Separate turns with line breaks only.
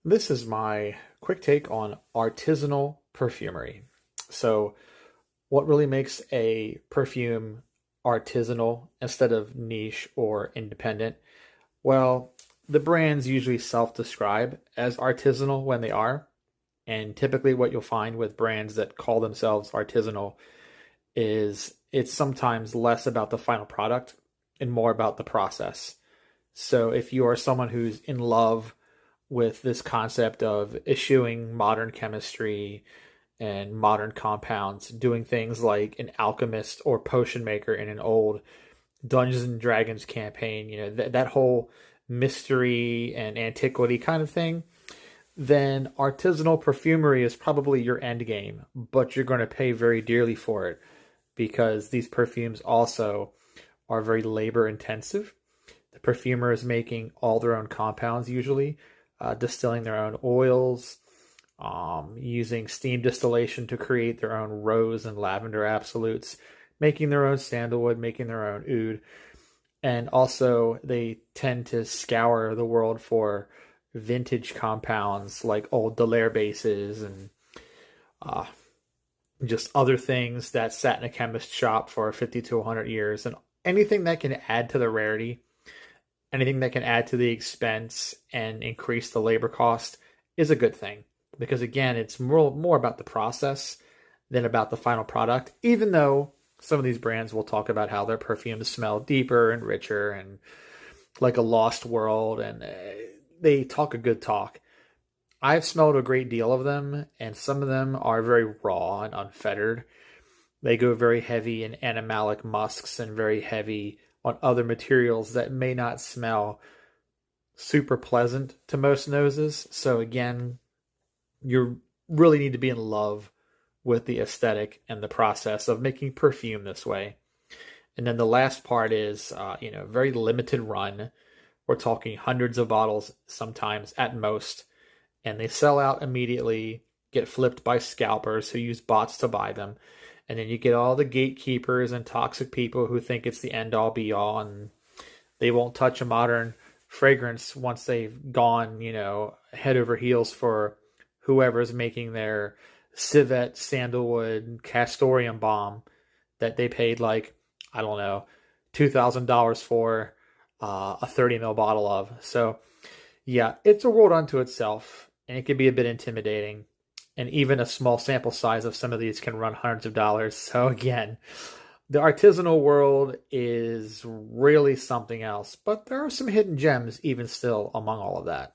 This is my quick take on artisanal perfumery. So, what really makes a perfume artisanal instead of niche or independent? Well, the brands usually self describe as artisanal when they are. And typically, what you'll find with brands that call themselves artisanal is it's sometimes less about the final product and more about the process. So, if you are someone who's in love with this concept of eschewing modern chemistry and modern compounds, doing things like an alchemist or potion maker in an old Dungeons and Dragons campaign, that whole mystery and antiquity kind of thing, then artisanal perfumery is probably your end game, but you're going to pay very dearly for it because these perfumes also are very labor intensive. The perfumer is making all their own compounds usually, distilling their own oils, using steam distillation to create their own rose and lavender absolutes, making their own sandalwood, making their own oud. And also, they tend to scour the world for vintage compounds like old Delaire bases and uh, just other things that sat in a chemist shop for 50 to 100 years. And anything that can add to the rarity, anything that can add to the expense and increase the labor cost is a good thing. Because again, it's more about the process than about the final product, even though some of these brands will talk about how their perfumes smell deeper and richer and like a lost world, and they talk a good talk. I've smelled a great deal of them, and some of them are very raw and unfettered. They go very heavy in animalic musks and very heavy on other materials that may not smell super pleasant to most noses. So again, you really need to be in love with the aesthetic and the process of making perfume this way. And then the last part is, very limited run. We're talking hundreds of bottles sometimes at most, and they sell out immediately, get flipped by scalpers who use bots to buy them. And then you get all the gatekeepers and toxic people who think it's the end all be all, and they won't touch a modern fragrance once they've gone, head over heels for whoever's making their civet, sandalwood, castoreum balm that they paid like, I don't know, $2,000 for a 30 ml bottle of. So, yeah, it's a world unto itself, and it can be a bit intimidating. And even a small sample size of some of these can run hundreds of dollars. So, again, the artisanal world is really something else, but there are some hidden gems even still among all of that.